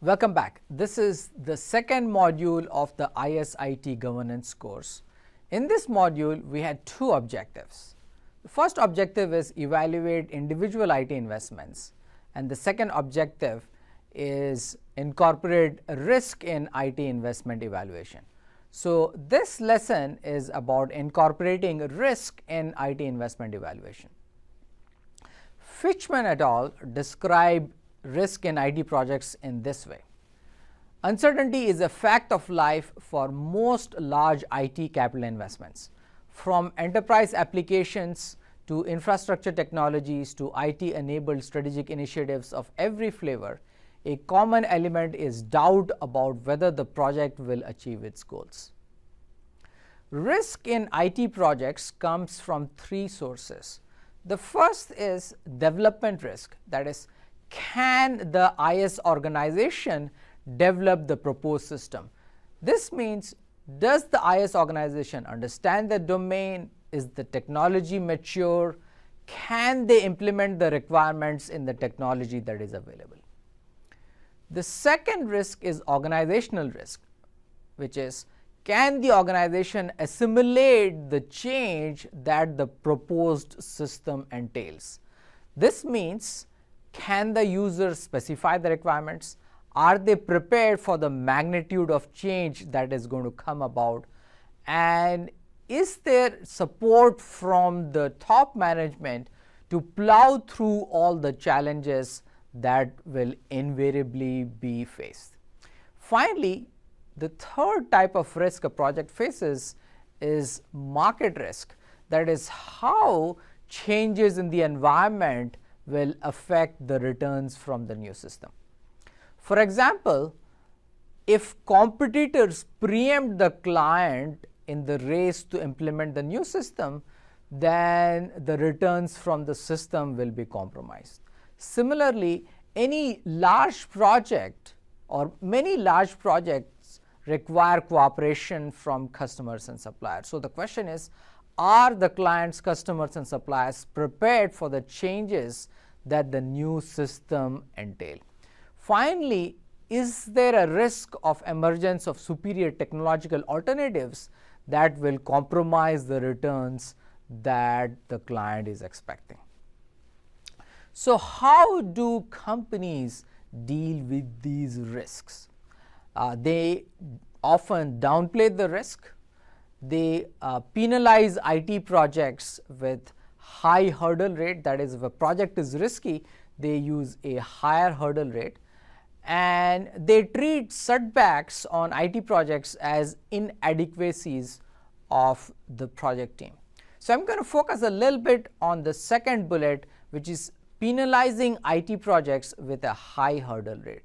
Welcome back. This is the second module of the ISIT governance course. In this module, we had two objectives. The first objective is evaluate individual IT investments, and the second objective is incorporate risk in IT investment evaluation. So this lesson is about incorporating risk in IT investment evaluation. Fitchman et al. Describe risk in IT projects in this way. Uncertainty is a fact of life for most large IT capital investments. From enterprise applications to infrastructure technologies to IT-enabled strategic initiatives of every flavor, a common element is doubt about whether the project will achieve its goals. Risk in IT projects comes from three sources. The first is development risk, that is, can the IS organization develop the proposed system? This means, does the IS organization understand the domain? Is the technology mature? Can they implement the requirements in the technology that is available? The second risk is organizational risk, which is, can the organization assimilate the change that the proposed system entails? This means, can the user specify the requirements? Are they prepared for the magnitude of change that is going to come about? And is there support from the top management to plow through all the challenges that will invariably be faced? Finally, the third type of risk a project faces is market risk. That is, how changes in the environment will affect the returns from the new system. For example, if competitors preempt the client in the race to implement the new system, then the returns from the system will be compromised. Similarly, any large project or many large projects require cooperation from customers and suppliers. So the question is, are the clients, customers and suppliers prepared for the changes that the new system entail? Finally, is there a risk of emergence of superior technological alternatives that will compromise the returns that the client is expecting? So how do companies deal with these risks? They often downplay the risk. They penalize IT projects with high hurdle rate. That is, if a project is risky, they use a higher hurdle rate, and they treat setbacks on IT projects as inadequacies of the project team. So I'm going to focus a little bit on the second bullet, which is penalizing IT projects with a high hurdle rate.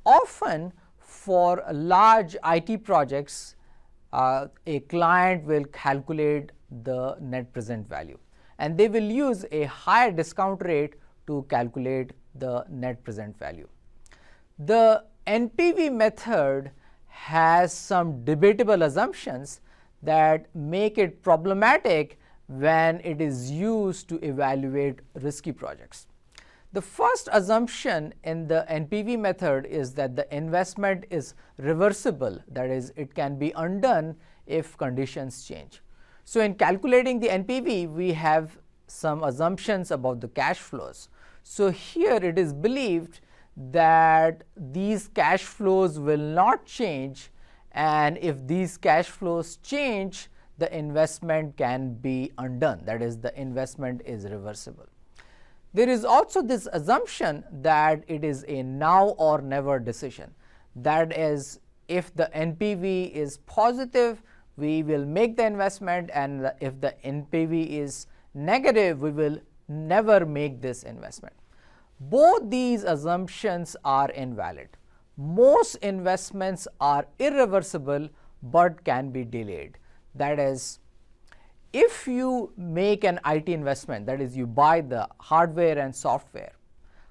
Often for large IT projects, a client will calculate the net present value, and they will use a higher discount rate to calculate the net present value. The NPV method has some debatable assumptions that make it problematic when it is used to evaluate risky projects. The first assumption in the NPV method is that the investment is reversible, that is, it can be undone if conditions change. So in calculating the NPV, we have some assumptions about the cash flows. So here it is believed that these cash flows will not change, and if these cash flows change, the investment can be undone, that is, the investment is reversible. There is also this assumption that it is a now or never decision. That is, if the NPV is positive, we will make the investment, and if the NPV is negative, we will never make this investment. Both these assumptions are invalid. Most investments are irreversible but can be delayed. That is, if you make an IT investment, that is, you buy the hardware and software,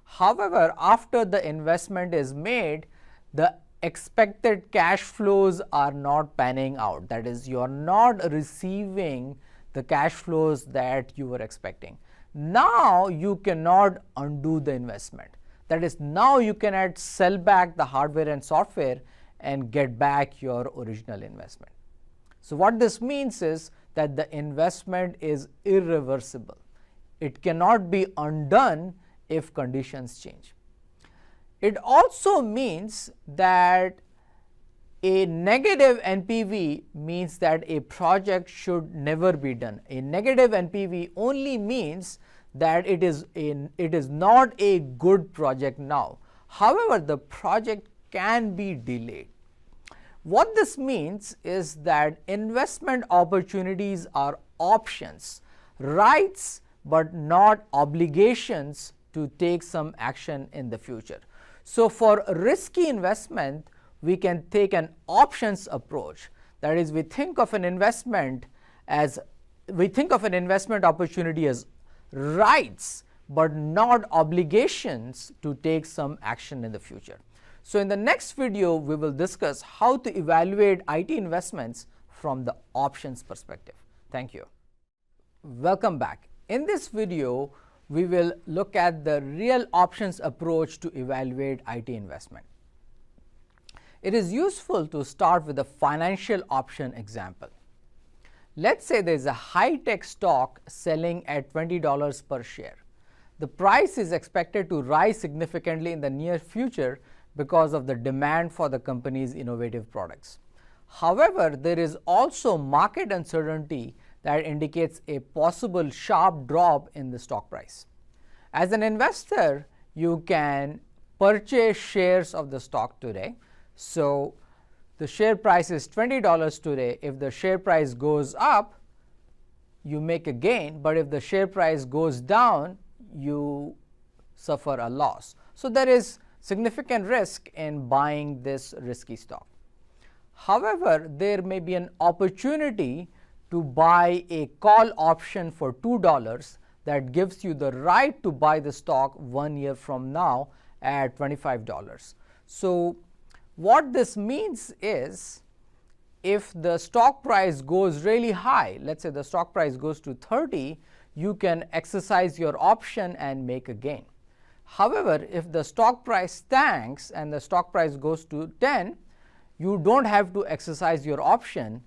however, after the investment is made, the expected cash flows are not panning out. That is, you are not receiving the cash flows that you were expecting. Now you cannot undo the investment. That is, now you cannot sell back the hardware and software and get back your original investment. So what this means is that the investment is irreversible. It cannot be undone if conditions change. It also means that a negative NPV means that a project should never be done. A negative NPV only means that it is not a good project now. However, the project can be delayed. What this means is that investment opportunities are options, rights, but not obligations to take some action in the future. So for risky investment, we can take an options approach. That is, we think of an investment opportunity as rights, but not obligations to take some action in the future. So in the next video, we will discuss how to evaluate IT investments from the options perspective. Thank you. Welcome back. In this video, we will look at the real options approach to evaluate IT investment. It is useful to start with a financial option example. Let's say there is a high-tech stock selling at $20 per share. The price is expected to rise significantly in the near future because of the demand for the company's innovative products. However, there is also market uncertainty that indicates a possible sharp drop in the stock price. As an investor, you can purchase shares of the stock today. So the share price is $20 today. If the share price goes up, you make a gain, but if the share price goes down, you suffer a loss. So there is significant risk in buying this risky stock. However, there may be an opportunity to buy a call option for $2 that gives you the right to buy the stock 1 year from now at $25. So what this means is, if the stock price goes really high, let's say the stock price goes to 30, you can exercise your option and make a gain. However, if the stock price tanks and the stock price goes to 10, you don't have to exercise your option.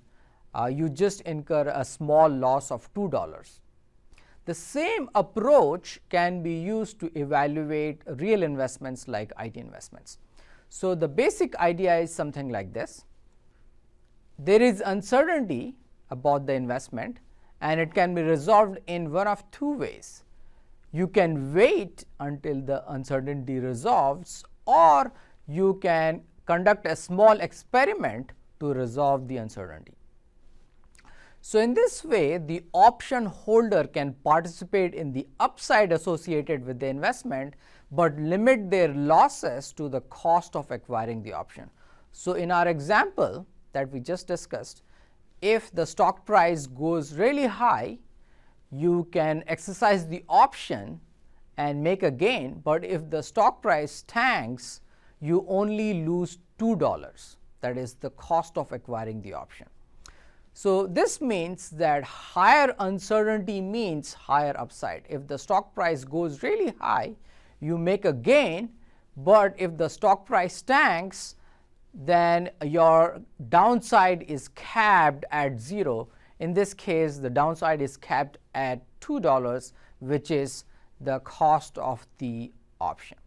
You just incur a small loss of $2. The same approach can be used to evaluate real investments like IT investments. So the basic idea is something like this. There is uncertainty about the investment, and it can be resolved in one of two ways. You can wait until the uncertainty resolves, or you can conduct a small experiment to resolve the uncertainty. So in this way, the option holder can participate in the upside associated with the investment, but limit their losses to the cost of acquiring the option. So in our example that we just discussed, if the stock price goes really high, you can exercise the option and make a gain, but if the stock price tanks, you only lose $2. That is the cost of acquiring the option. So this means that higher uncertainty means higher upside. If the stock price goes really high, you make a gain, but if the stock price tanks, then your downside is capped at 0. In this case, the downside is capped at $2, which is the cost of the option.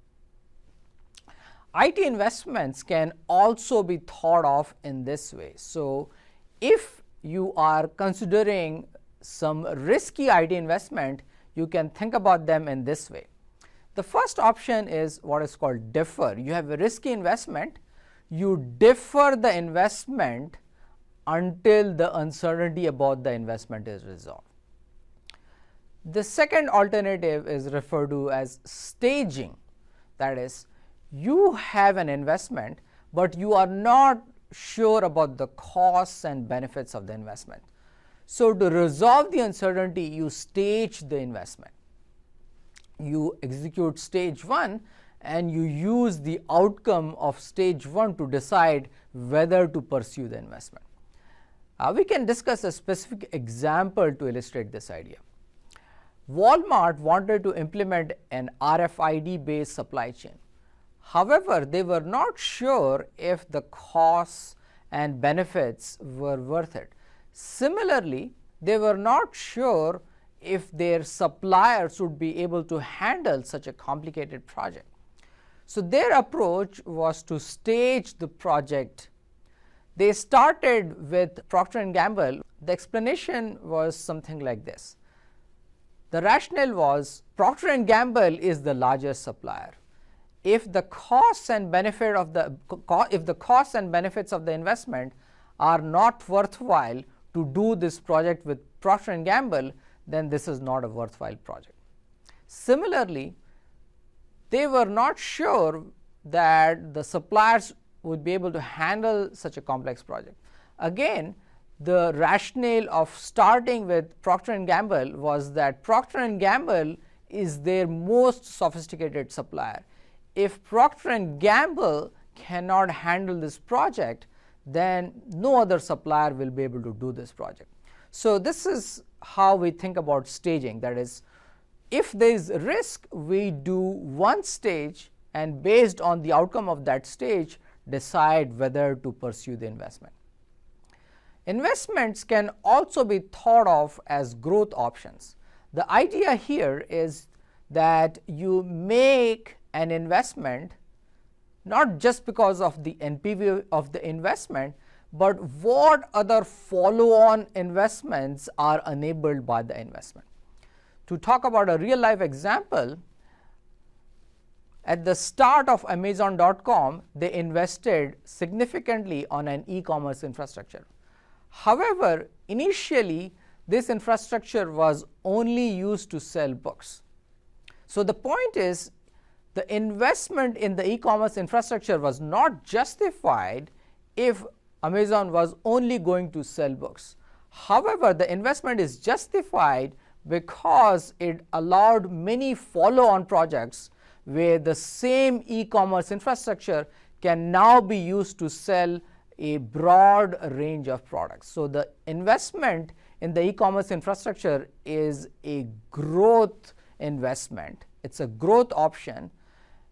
IT investments can also be thought of in this way. So if you are considering some risky IT investment, you can think about them in this way. The first option is what is called defer. You have a risky investment, you defer the investment until the uncertainty about the investment is resolved. The second alternative is referred to as staging. That is, you have an investment, but you are not sure about the costs and benefits of the investment. So to resolve the uncertainty, you stage the investment. You execute stage 1 and you use the outcome of stage 1 to decide whether to pursue the investment. We can discuss a specific example to illustrate this idea. Walmart wanted to implement an RFID based supply chain. However, they were not sure if the costs and benefits were worth it. Similarly, they were not sure if their suppliers would be able to handle such a complicated project. So their approach was to stage the project. They started with Procter & Gamble. The explanation was something like this. The rationale was Procter & Gamble is the largest supplier. If the costs and benefits of the investment are not worthwhile to do this project with Procter & Gamble, then this is not a worthwhile project. Similarly, they were not sure that the suppliers would be able to handle such a complex project. Again, the rationale of starting with Procter & Gamble was that Procter & Gamble is their most sophisticated supplier. If Procter & Gamble cannot handle this project, then no other supplier will be able to do this project. So this is how we think about staging. That is, if there is risk, we do one stage, and based on the outcome of that stage, decide whether to pursue the investment. Investments can also be thought of as growth options. The idea here is that you make an investment not just because of the NPV of the investment, but what other follow-on investments are enabled by the investment. To talk about a real life example, at the start of Amazon.com, they invested significantly on an e-commerce infrastructure. However, initially this infrastructure was only used to sell books. So the point is, the investment in the e-commerce infrastructure was not justified if Amazon was only going to sell books. However, the investment is justified because it allowed many follow-on projects where the same e-commerce infrastructure can now be used to sell a broad range of products. So the investment in the e-commerce infrastructure is a growth investment. It's a growth option.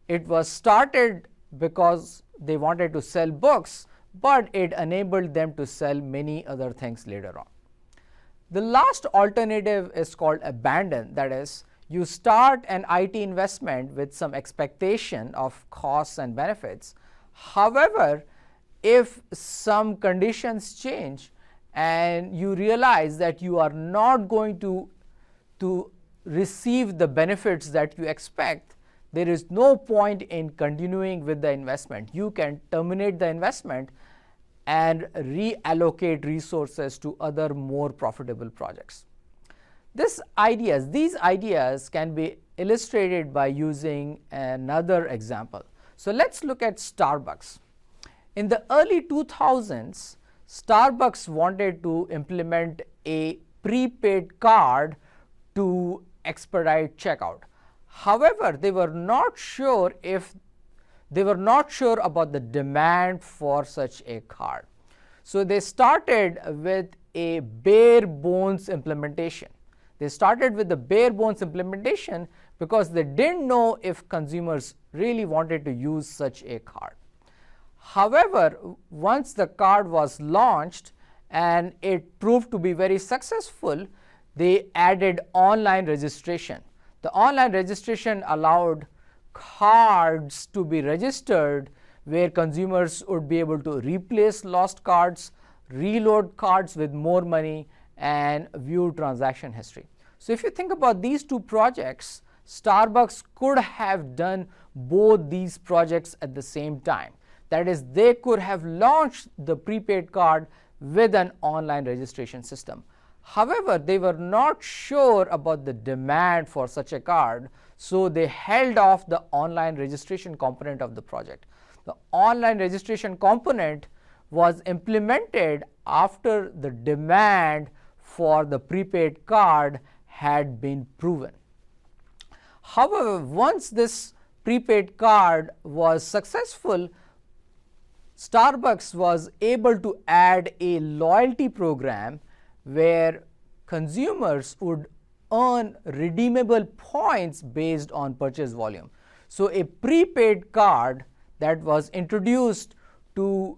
It was started because they wanted to sell books, but it enabled them to sell many other things later on. The last alternative is called abandon. That is, you start an IT investment with some expectation of costs and benefits. However, if some conditions change and you realize that you are not going to receive the benefits that you expect, there is no point in continuing with the investment. You can terminate the investment and reallocate resources to other more profitable projects. These ideas can be illustrated by using another example. So let's look at Starbucks. In the early 2000s, Starbucks wanted to implement a prepaid card to expedite checkout. However, they were not sure about the demand for such a card. So they started with a bare bones implementation. Because they didn't know if consumers really wanted to use such a card. However, once the card was launched and it proved to be very successful, they added online registration. The online registration allowed cards to be registered where consumers would be able to replace lost cards, reload cards with more money, and view transaction history. So if you think about these two projects, Starbucks could have done both these projects at the same time. That is, they could have launched the prepaid card with an online registration system. However, they were not sure about the demand for such a card, so they held off the online registration component of the project. The online registration component was implemented after the demand for the prepaid card had been proven. However, once this prepaid card was successful, Starbucks was able to add a loyalty program where consumers would earn redeemable points based on purchase volume. So a prepaid card that was introduced to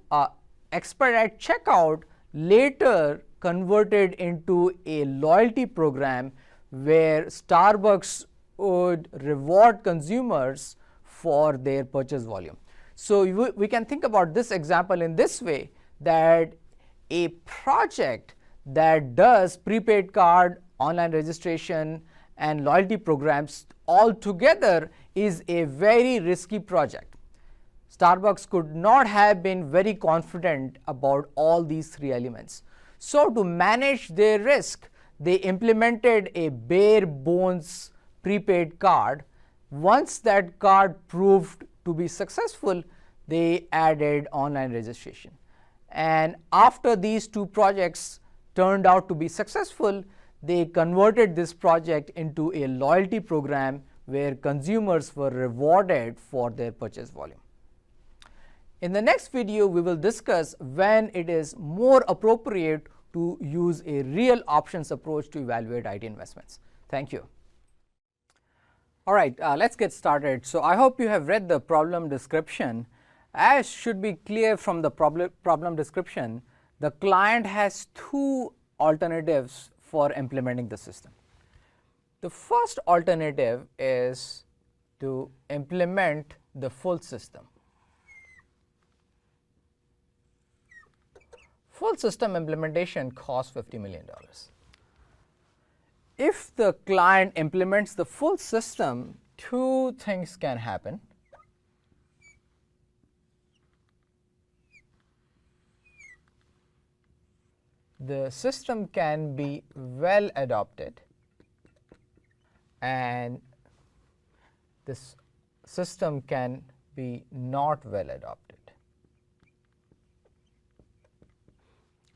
expedite checkout later converted into a loyalty program where Starbucks would reward consumers for their purchase volume. So we can think about this example in this way, that a project that does prepaid card, online registration, and loyalty programs all together is a very risky project. Starbucks could not have been very confident about all these three elements. So to manage their risk, they implemented a bare bones prepaid card. Once that card proved to be successful, they added online registration. And after these two projects turned out to be successful, they converted this project into a loyalty program where consumers were rewarded for their purchase volume. In the next video, we will discuss when it is more appropriate to use a real options approach to evaluate IT investments. Thank you. All right, let's get started. So I hope you have read the problem description. As should be clear from the problem description, the client has two alternatives for implementing the system. The first alternative is to implement the full system. Full system implementation costs $50 million. If the client implements the full system, two things can happen. The system can be well adopted, and this system can be not well adopted.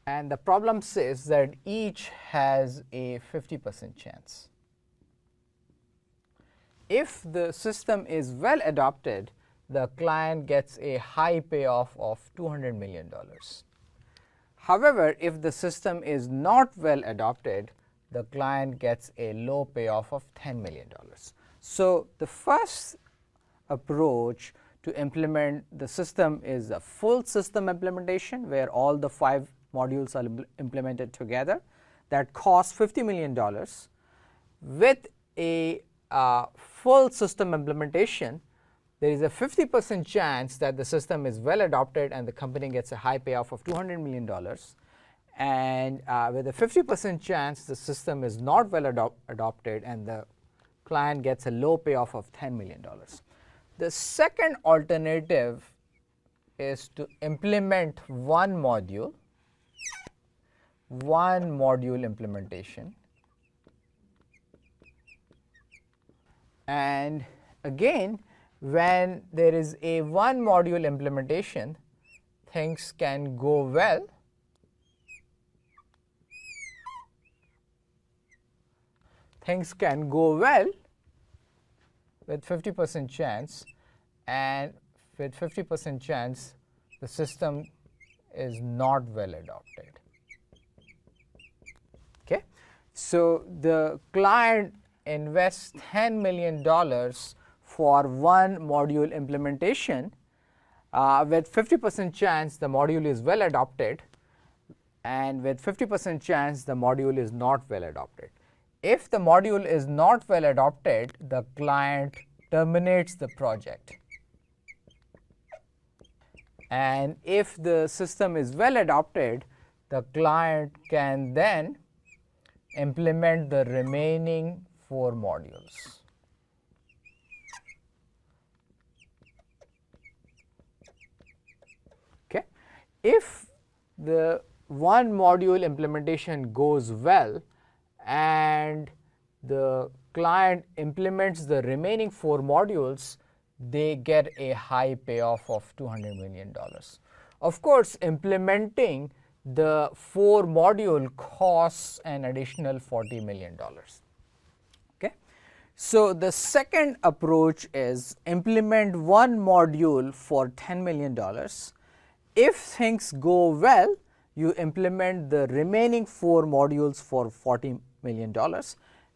And the problem says that each has a 50% chance. If the system is well adopted, the client gets a high payoff of $200 million. However, if the system is not well adopted, the client gets a low payoff of $10 million. So the first approach to implement the system is a full system implementation, where all the 5 modules are implemented together. That costs $50 million. With a full system implementation, there is a 50% chance that the system is well adopted and the company gets a high payoff of $200 million. And with a 50% chance the system is not well adopted and the client gets a low payoff of $10 million. The second alternative is to implement one module implementation. And again, when there is a one module implementation, things can go well. Things can go well with 50% chance, and with 50% chance the system is not well adopted. Okay, so the client invests $10 million for one module implementation. With 50% chance the module is well adopted, and with 50% chance the module is not well adopted. If the module is not well adopted, the client terminates the project. And if the system is well adopted, the client can then implement the remaining 4 modules. Okay. If the one module implementation goes well and the client implements the remaining 4 modules, they get a high payoff of $200 million. Of course, implementing the 4 module costs an additional $40 million. Okay. So the second approach is implement one module for $10 million. If things go well, you implement the remaining 4 modules for $40 million,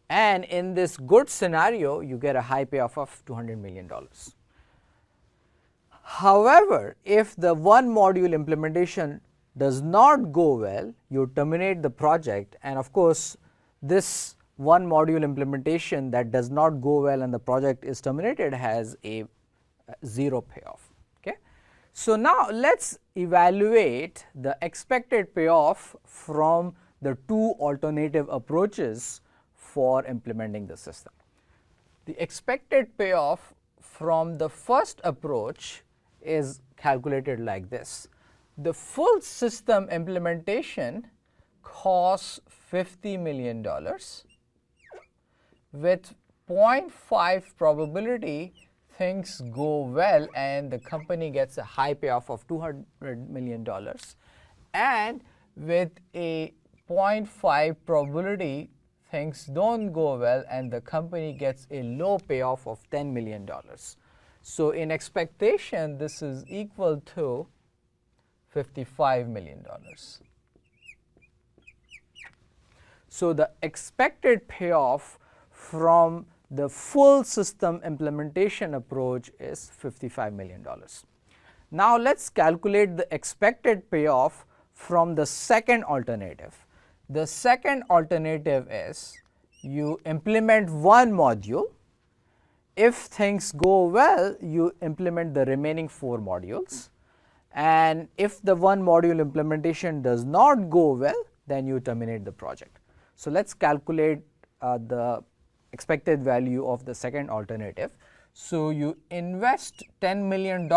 and in this good scenario you get a high payoff of $200 million. However, if the one module implementation does not go well, you terminate the project, and of course, this one module implementation that does not go well and the project is terminated has a zero payoff. Okay. So, now let us evaluate the expected payoff from the two alternative approaches for implementing the system. The expected payoff from the first approach is calculated like this. The full system implementation costs $50 million with 0.5 probability things go well and the company gets a high payoff of $200 million, and with a 0.5 probability things don't go well and the company gets a low payoff of $10 million. So, in expectation this is equal to $55 million. So, the expected payoff from the full system implementation approach is $55 million. Now, let us calculate the expected payoff from the second alternative. The second alternative is you implement one module. If things go well, you implement the remaining 4 modules, and if the one module implementation does not go well, then you terminate the project. So, let us calculate the expected value of the second alternative. So, you invest $10 million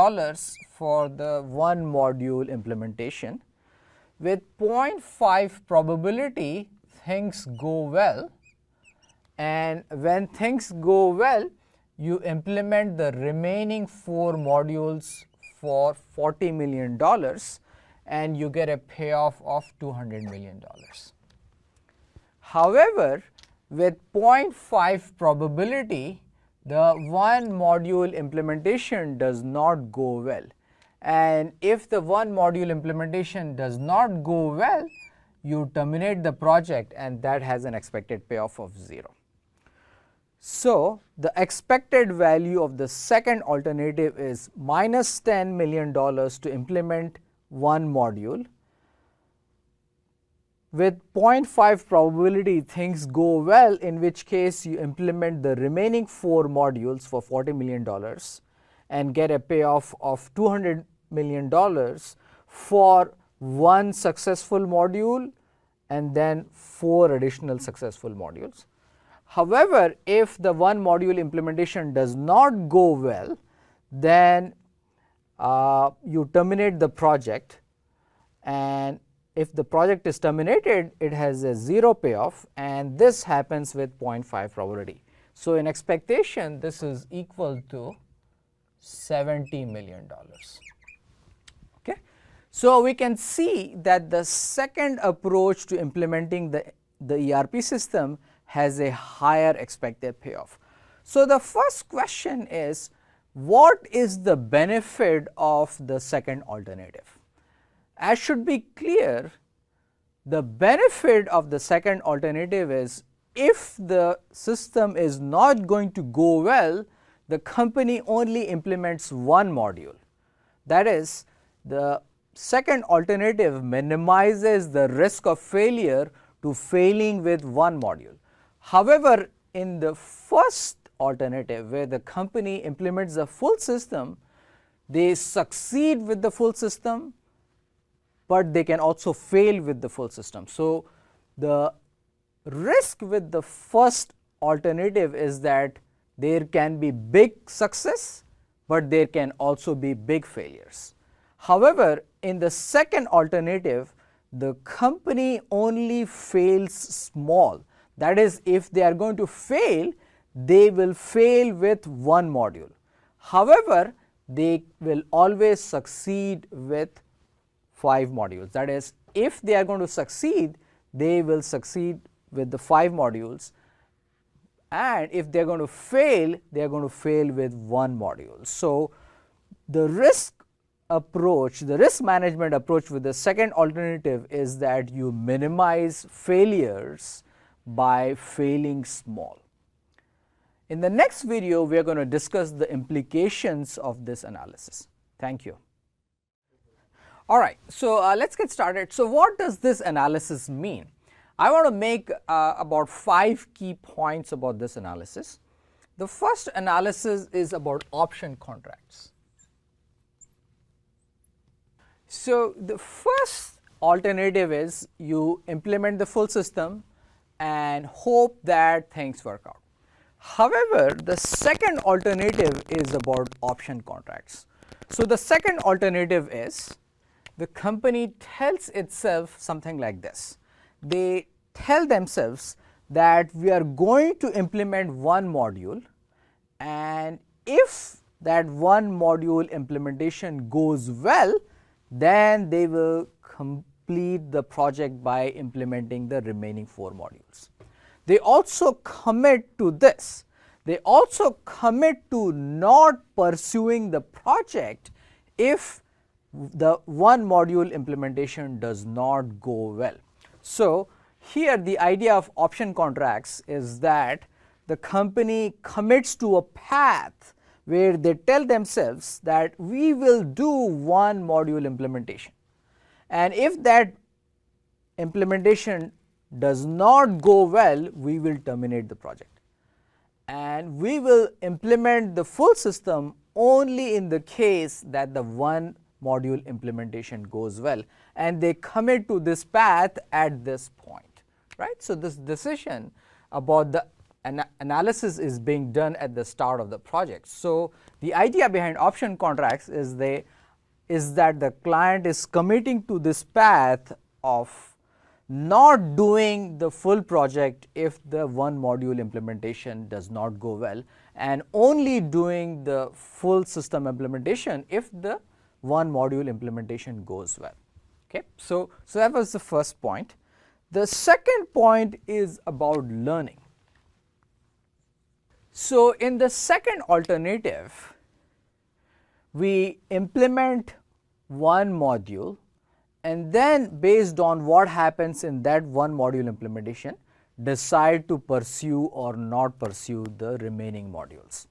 for the one module implementation. With 0.5 probability things go well, and when things go well you implement the remaining 4 modules for $40 million and you get a payoff of $200 million. However, with 0.5 probability the one module implementation does not go well, and if the one module implementation does not go well, you terminate the project and that has an expected payoff of 0. So, the expected value of the second alternative is minus $10 million to implement one module. With 0.5 probability things go well, in which case you implement the remaining 4 modules for $40 million and get a payoff of $200 million for one successful module and then 4 additional successful modules. However, if the one module implementation does not go well, then you terminate the project, and if the project is terminated it has a 0 payoff, and this happens with 0.5 probability. So, in expectation this is equal to $70 million. Okay. So, we can see that the second approach to implementing the ERP system has a higher expected payoff. So, the first question is, what is the benefit of the second alternative? As should be clear, the benefit of the second alternative is, if the system is not going to go well, the company only implements one module. That is, the second alternative minimizes the risk of failure to failing with one module. However, in the first alternative where the company implements the full system, they succeed with the full system, but they can also fail with the full system. So, the risk with the first alternative is that there can be big success, but there can also be big failures. However, in the second alternative, the company only fails small. That is, if they are going to fail, they will fail with one module. However, they will always succeed with 5 modules. That is, if they are going to succeed, they will succeed with the 5 modules, and if they are going to fail, they are going to fail with one module. So, the risk approach, the risk management approach with the second alternative is that you minimize failures by failing small. In the next video, we are going to discuss the implications of this analysis. Thank you. All right, so let's get started. So what does this analysis mean? I want to make about 5 key points about this analysis. The first analysis is about option contracts. So the first alternative is you implement the full system and hope that things work out. However, the second alternative is about option contracts. So the second alternative is the company tells itself something like this. They tell themselves that we are going to implement one module, and if that one module implementation goes well, then they will complete the project by implementing the remaining 4 modules. They also commit to this. They also commit to not pursuing the project if the one module implementation does not go well. So here the idea of option contracts is that the company commits to a path where they tell themselves that we will do one module implementation, and if that implementation does not go well, we will terminate the project, and we will implement the full system only in the case that the one module implementation goes well, and they commit to this path at this point, right? So this decision about the analysis is being done at the start of the project. So the idea behind option contracts is that the client is committing to this path of not doing the full project if the one module implementation does not go well, and only doing the full system implementation if the one module implementation goes well. Okay, so that was the first point. The second point is about learning. So in the second alternative, we implement one module, and then based on what happens in that one module implementation, decide to pursue or not pursue the remaining modules.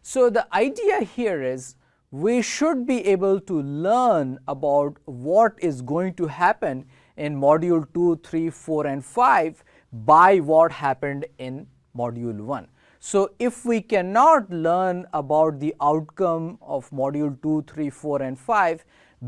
So the idea here is we should be able to learn about what is going to happen in module 2, 3, 4 and 5 by what happened in module 1. So if we cannot learn about the outcome of module 2, 3, 4 and 5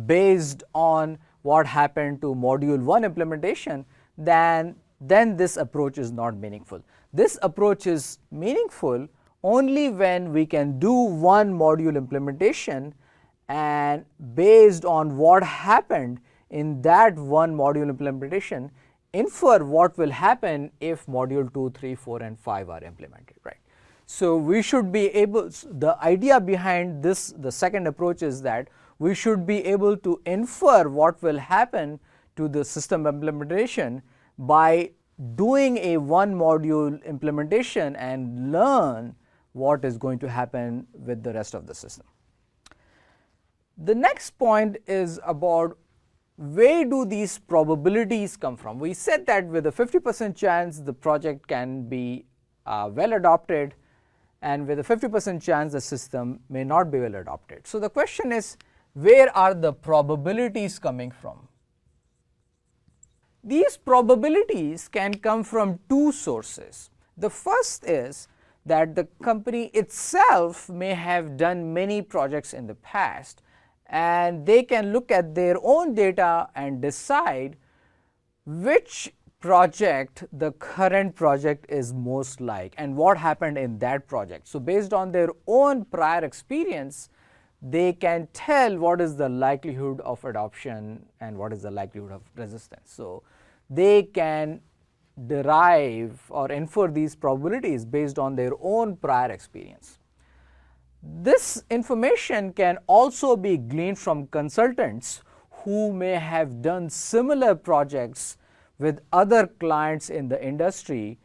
based on what happened to module 1 implementation, then this approach is not meaningful. This approach is meaningful only when we can do one module implementation, and based on what happened in that one module implementation, infer what will happen if module 2, 3, 4 and 5 are implemented, right? So we should be able, the idea behind this, the second approach is that we should be able to infer what will happen to the system implementation by doing a one module implementation and learn what is going to happen with the rest of the system. The next point is about where do these probabilities come from. We said that with a 50% chance the project can be well adopted, and with a 50% chance the system may not be well adopted. So the question is, where are the probabilities coming from? These probabilities can come from 2 sources. The first is that the company itself may have done many projects in the past, and they can look at their own data and decide which project the current project is most like and what happened in that project. So based on their own prior experience, they can tell what is the likelihood of adoption and what is the likelihood of resistance. So they can derive or infer these probabilities based on their own prior experience. This information can also be gleaned from consultants who may have done similar projects with other clients in the industry,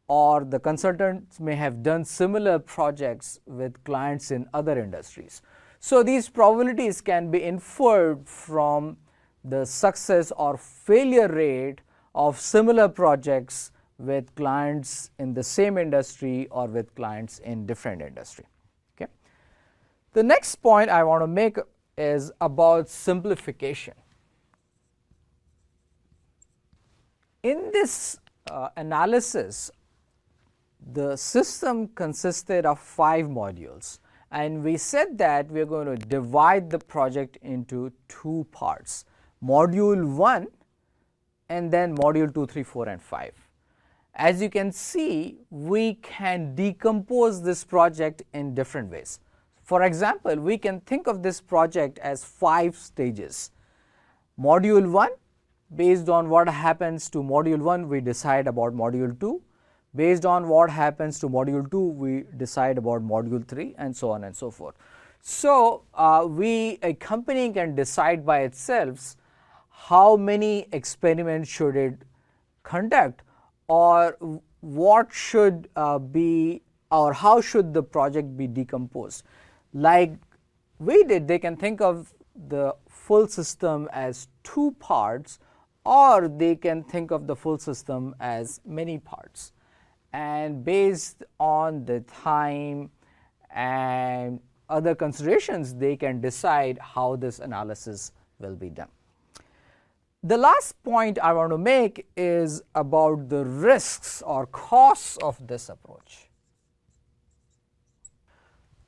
or the consultants may have done similar projects with clients in other industries. So these probabilities can be inferred from the success or failure rate of similar projects with clients in the same industry or with clients in different industry. Okay. The next point I want to make is about simplification. In this analysis, the system consisted of 5 modules, and we said that we are going to divide the project into 2 parts, module 1 and then module 2, 3, 4 and 5. As you can see, we can decompose this project in different ways. For example, we can think of this project as 5 stages. Module 1, based on what happens to module 1, we decide about module 2. Based on what happens to module 2, we decide about module 3 and so on and so forth. So, a company can decide by itself how many experiments should it conduct, or what should be, or how should the project be decomposed. Like we did, they can think of the full system as 2 parts, or they can think of the full system as many parts. And based on the time and other considerations, they can decide how this analysis will be done. The last point I want to make is about the risks or costs of this approach.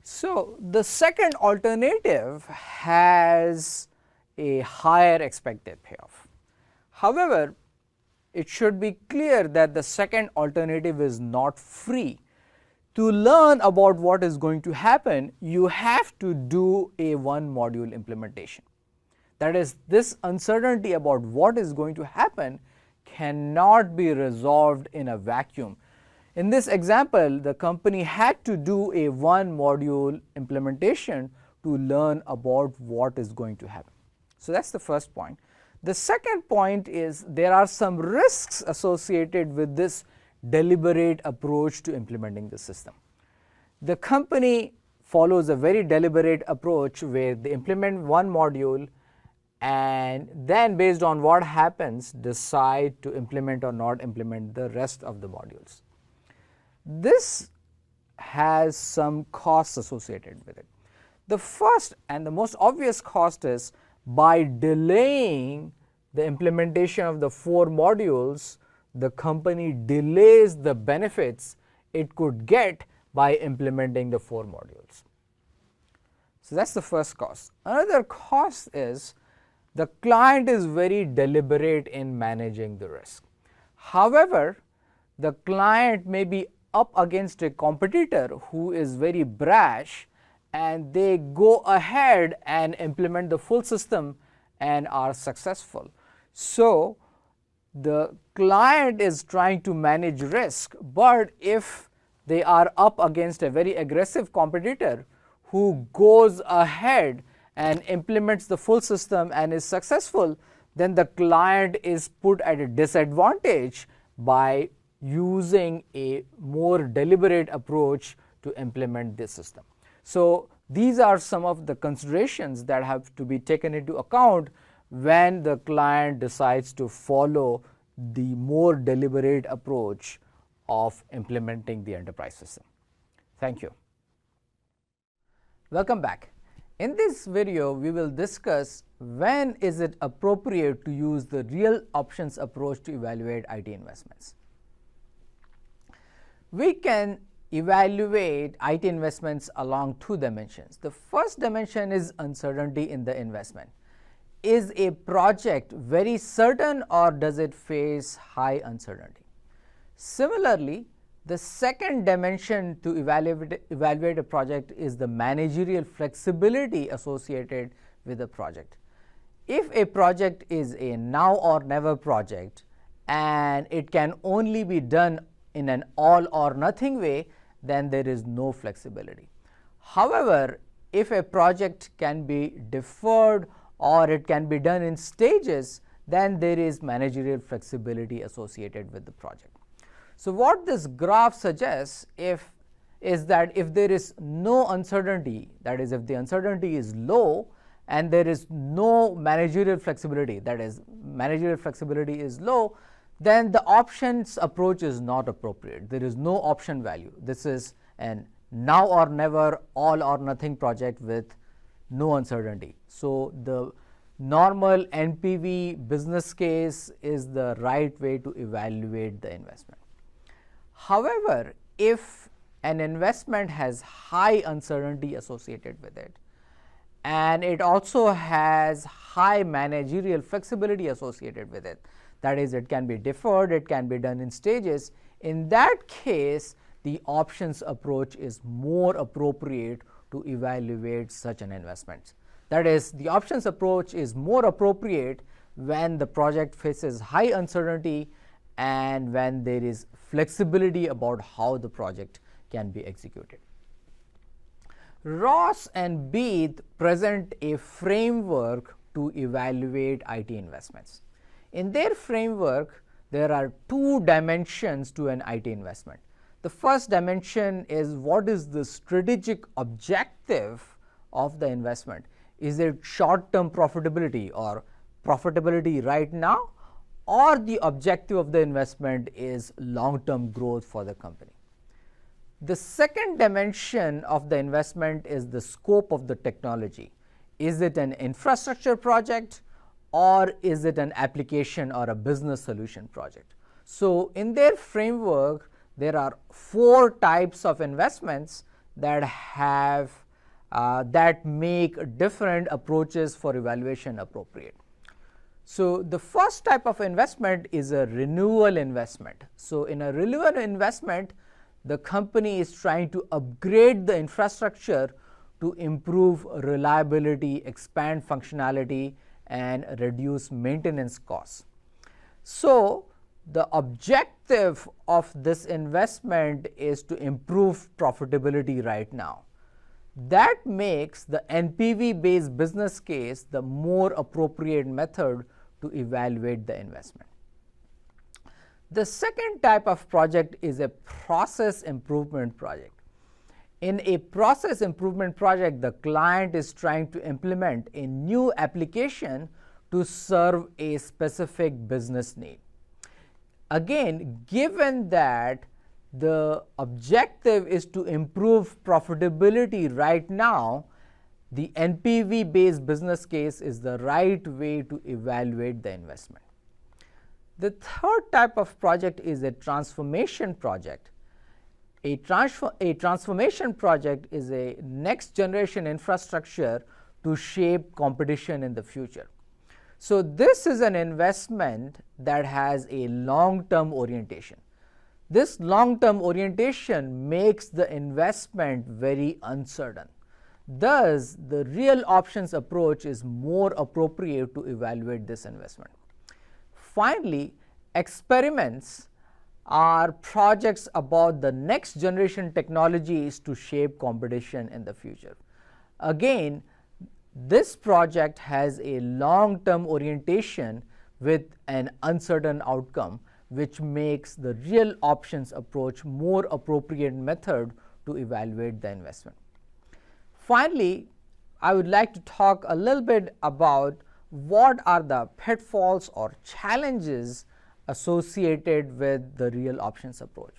So, the second alternative has a higher expected payoff. However, it should be clear that the second alternative is not free. To learn about what is going to happen, you have to do a 1 module implementation. That is, this uncertainty about what is going to happen cannot be resolved in a vacuum. In this example, the company had to do a 1 module implementation to learn about what is going to happen. So, that is the first point. The second point is there are some risks associated with this deliberate approach to implementing the system. The company follows a very deliberate approach where they implement 1 module and then based on what happens decide to implement or not implement the rest of the modules. This has some costs associated with it. The first and the most obvious cost is by delaying the implementation of the 4 modules, the company delays the benefits it could get by implementing the 4 modules. So, that is the first cost. Another cost is the client is very deliberate in managing the risk. However, the client may be up against a competitor who is very brash and they go ahead and implement the full system and are successful. So, the client is trying to manage risk, but if they are up against a very aggressive competitor who goes ahead and implements the full system and is successful, then the client is put at a disadvantage by using a more deliberate approach to implement this system. So, these are some of the considerations that have to be taken into account when the client decides to follow the more deliberate approach of implementing the enterprise system. Thank you. Welcome back. In this video, we will discuss when is it appropriate to use the real options approach to evaluate IT investments. We can evaluate IT investments along 2 dimensions. The first dimension is uncertainty in the investment. Is a project very certain or does it face high uncertainty? Similarly, the second dimension to evaluate a project is the managerial flexibility associated with a project. If a project is a now or never project and it can only be done in an all or nothing way, then there is no flexibility. However, if a project can be deferred or it can be done in stages, then there is managerial flexibility associated with the project. So, what this graph suggests is that if there is no uncertainty, that is if the uncertainty is low and there is no managerial flexibility, that is managerial flexibility is low, then the options approach is not appropriate. There is no option value. This is an now or never, all or nothing project with no uncertainty. So the normal NPV business case is the right way to evaluate the investment. However, if an investment has high uncertainty associated with it, and it also has high managerial flexibility associated with it, that is, it can be deferred, it can be done in stages, in that case, the options approach is more appropriate to evaluate such an investment. That is, the options approach is more appropriate when the project faces high uncertainty and when there is flexibility about how the project can be executed. Ross and Beath present a framework to evaluate IT investments. In their framework, there are two dimensions to an IT investment. The first dimension is what is the strategic objective of the investment. Is it short-term profitability or profitability right now, or the objective of the investment is long-term growth for the company? The second dimension of the investment is the scope of the technology. Is it an infrastructure project, or is it an application or a business solution project? So in their framework, there are 4 types of investments that have that make different approaches for evaluation appropriate. So the first type of investment is a renewal investment. So in a renewal investment, the company is trying to upgrade the infrastructure to improve reliability, expand functionality, and reduce maintenance costs. So the objective of this investment is to improve profitability right now. That makes the NPV based business case the more appropriate method to evaluate the investment. The second type of project is a process improvement project. In a process improvement project, the client is trying to implement a new application to serve a specific business need. Again, given that the objective is to improve profitability right now, the NPV based business case is the right way to evaluate the investment. The third type of project is a transformation project. A transformation project is a next generation infrastructure to shape competition in the future. So this is an investment that has a long-term orientation. This long-term orientation makes the investment very uncertain. Thus, the real options approach is more appropriate to evaluate this investment. Finally, experiments are projects about the next generation technologies to shape competition in the future. Again, this project has a long-term orientation with an uncertain outcome, which makes the real options approach more appropriate method to evaluate the investment. Finally, I would like to talk a little bit about what are the pitfalls or challenges associated with the real options approach.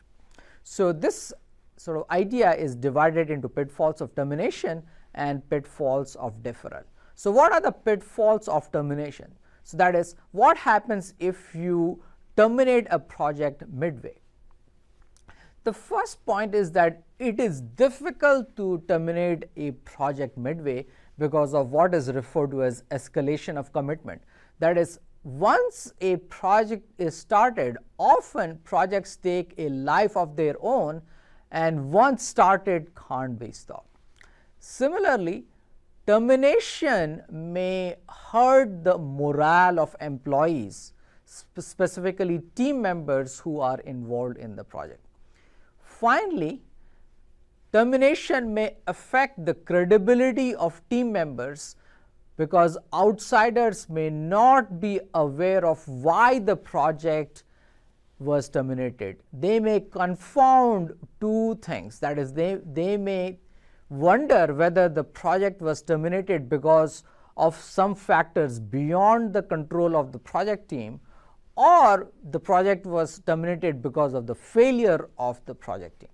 So this sort of idea is divided into pitfalls of termination and pitfalls of deferral. So what are the pitfalls of termination? So that is, what happens if you terminate a project midway? The first point is that it is difficult to terminate a project midway because of what is referred to as escalation of commitment. That is, once a project is started, often projects take a life of their own, and once started can't be stopped. Similarly, termination may hurt the morale of employees, specifically team members who are involved in the project. Finally, termination may affect the credibility of team members because outsiders may not be aware of why the project was terminated. They may confound two things. That is, they may wonder whether the project was terminated because of some factors beyond the control of the project team, or the project was terminated because of the failure of the project team.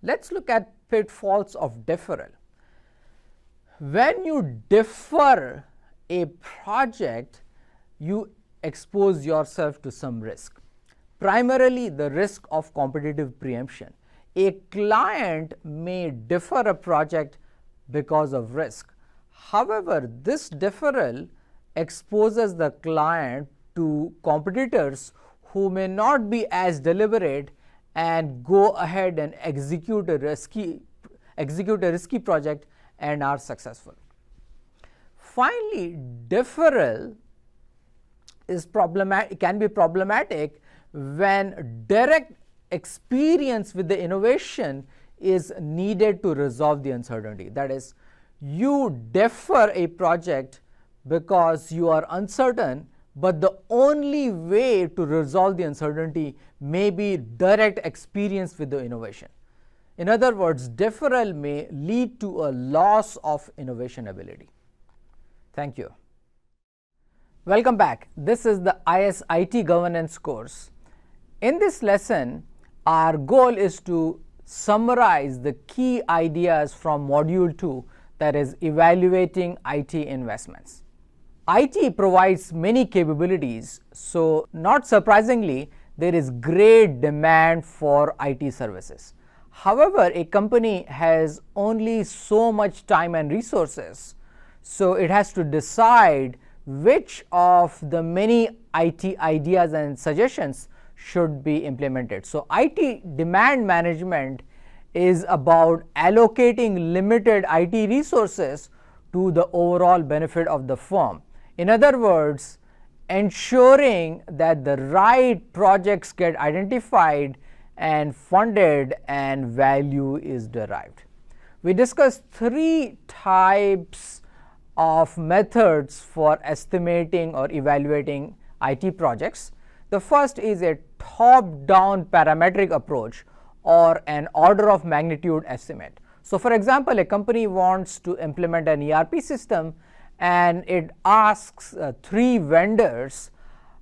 Let's look at pitfalls of deferral. When you defer a project, you expose yourself to some risk, primarily the risk of competitive preemption. A client may defer a project because of risk. However, this deferral exposes the client to competitors who may not be as deliberate and go ahead and execute a risky project and are successful. Finally, deferral can be problematic when direct experience with the innovation is needed to resolve the uncertainty. That is, you defer a project because you are uncertain, but the only way to resolve the uncertainty may be direct experience with the innovation. In other words, deferral may lead to a loss of innovation ability. Thank you. Welcome back. This is the IS IT governance course. In this lesson, our goal is to summarize the key ideas from Module 2, that is evaluating IT investments. IT provides many capabilities, so not surprisingly, there is great demand for IT services. However, a company has only so much time and resources, so it has to decide which of the many IT ideas and suggestions should be implemented. So IT demand management is about allocating limited IT resources to the overall benefit of the firm. In other words, ensuring that the right projects get identified and funded and value is derived. We discussed 3 types of methods for estimating or evaluating IT projects. The first is a top-down parametric approach or an order of magnitude estimate. So for example, a company wants to implement an ERP system and it asks 3 vendors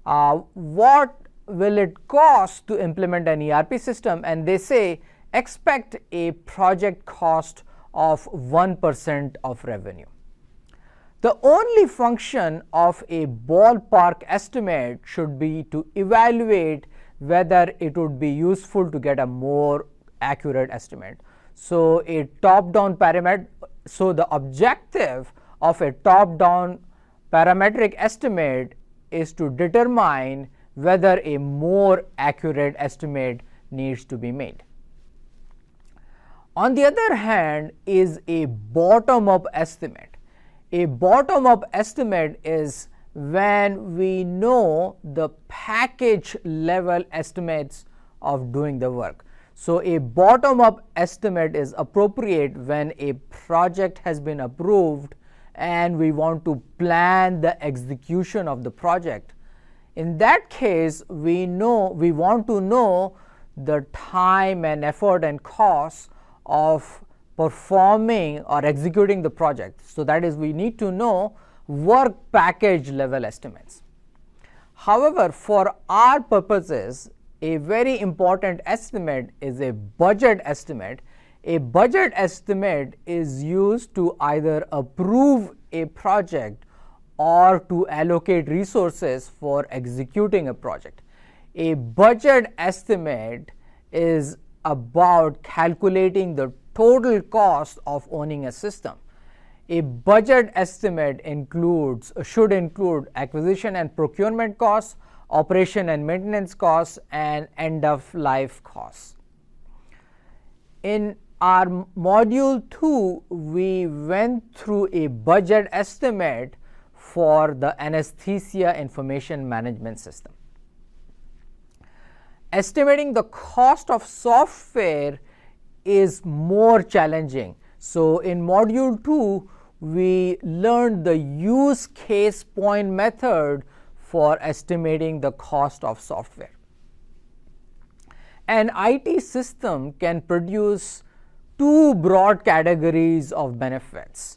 what will it cost to implement an ERP system, and they say expect a project cost of 1% of revenue. The only function of a ballpark estimate should be to evaluate whether it would be useful to get a more accurate estimate. So a top-down parameter, so the objective of a top-down parametric estimate is to determine whether a more accurate estimate needs to be made. On the other hand is a bottom-up estimate. A bottom-up estimate is when we know the package level estimates of doing the work. So a bottom-up estimate is appropriate when a project has been approved and we want to plan the execution of the project. In that case, we want to know the time and effort and cost of performing or executing the project. So that is, we need to know work package level estimates. However, for our purposes, a very important estimate is a budget estimate. A budget estimate is used to either approve a project or to allocate resources for executing a project. A budget estimate is about calculating the total cost of owning a system. A budget estimate should include acquisition and procurement costs, operation and maintenance costs, and end-of-life costs. In our Module 2, we went through a budget estimate for the anesthesia information management system. Estimating the cost of software is more challenging. So in Module 2, we learned the use case point method for estimating the cost of software. An IT system can produce 2 broad categories of benefits.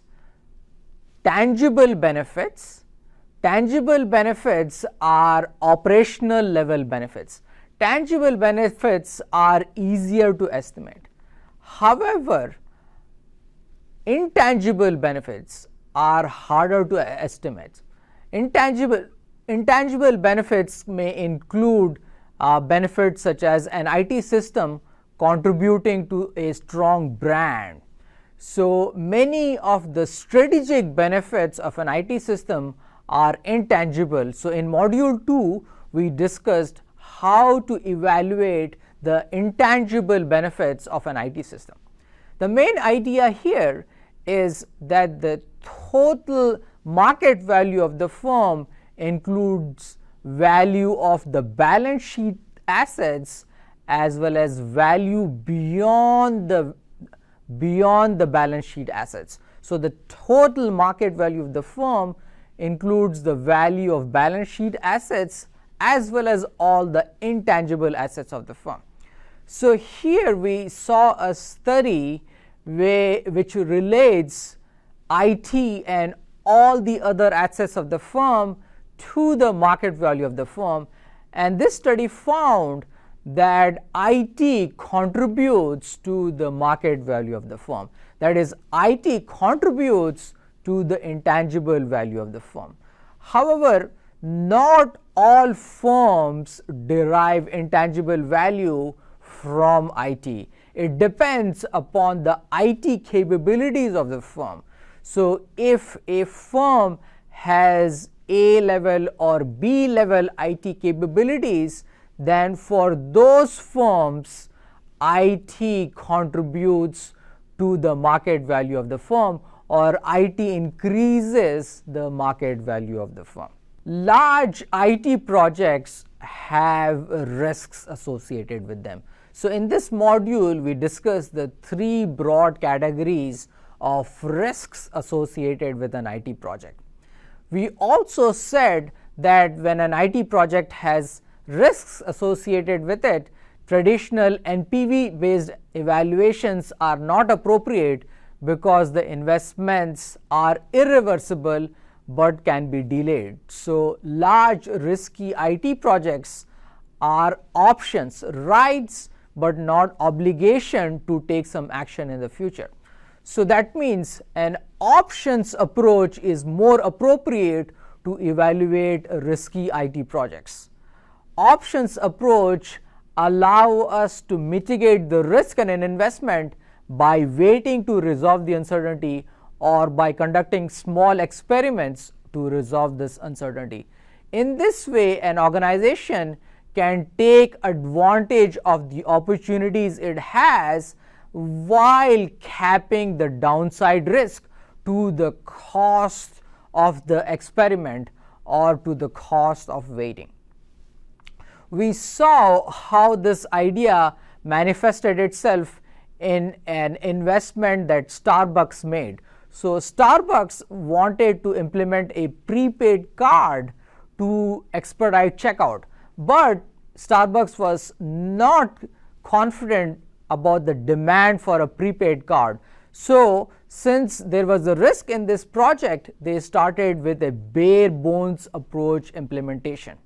Tangible benefits. Tangible benefits are operational level benefits. Tangible benefits are easier to estimate. However, intangible benefits are harder to estimate. Intangible benefits may include benefits such as an IT system contributing to a strong brand. So many of the strategic benefits of an IT system are intangible. So in module 2, we discussed how to evaluate the intangible benefits of an IT system. The main idea here is that the total market value of the firm includes value of the balance sheet assets as well as value beyond the balance sheet assets. So the total market value of the firm includes the value of balance sheet assets as well as all the intangible assets of the firm. So here we saw a study which relates IT and all the other assets of the firm to the market value of the firm, and this study found that IT contributes to the market value of the firm. That is, IT contributes to the intangible value of the firm. However, not all firms derive intangible value from IT. It depends upon the IT capabilities of the firm. So if a firm has A level or B level IT capabilities, then for those firms, IT contributes to the market value of the firm, or IT increases the market value of the firm. Large IT projects have risks associated with them. So in this module, we discussed the 3 broad categories of risks associated with an IT project. We also said that when an IT project has risks associated with it, traditional NPV based evaluations are not appropriate because the investments are irreversible but can be delayed. So large risky IT projects are options, rights, but not obligation to take some action in the future. So that means an options approach is more appropriate to evaluate risky IT projects. Options approach allow us to mitigate the risk in an investment by waiting to resolve the uncertainty or by conducting small experiments to resolve this uncertainty. In this way, an organization can take advantage of the opportunities it has while capping the downside risk to the cost of the experiment or to the cost of waiting. We saw how this idea manifested itself in an investment that Starbucks made. So Starbucks wanted to implement a prepaid card to expedite checkout, but Starbucks was not confident about the demand for a prepaid card. So since there was a risk in this project, they started with a bare bones approach implementation.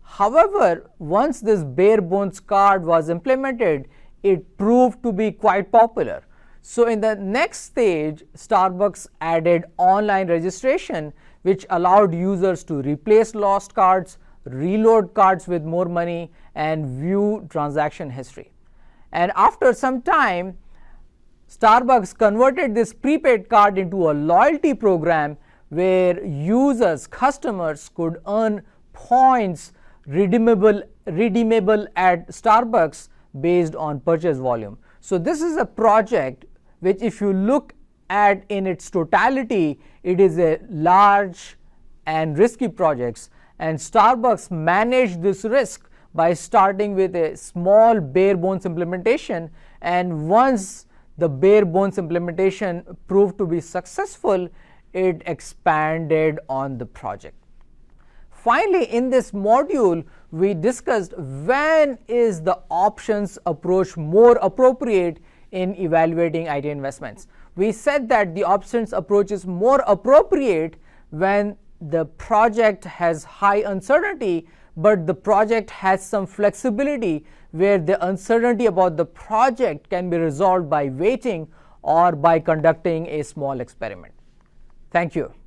However, once this bare bones card was implemented, it proved to be quite popular. So in the next stage, Starbucks added online registration, which allowed users to replace lost cards, reload cards with more money, and view transaction history. And after some time, Starbucks converted this prepaid card into a loyalty program where users, customers could earn points redeemable at Starbucks based on purchase volume. So this is a project which, if you look at in its totality, it is a large and risky project, and Starbucks managed this risk by starting with a small bare bones implementation, and once the bare bones implementation proved to be successful, it expanded on the project. Finally, in this module, we discussed when is the options approach more appropriate in evaluating IT investments. We said that the options approach is more appropriate when the project has high uncertainty, but the project has some flexibility where the uncertainty about the project can be resolved by waiting or by conducting a small experiment. Thank you.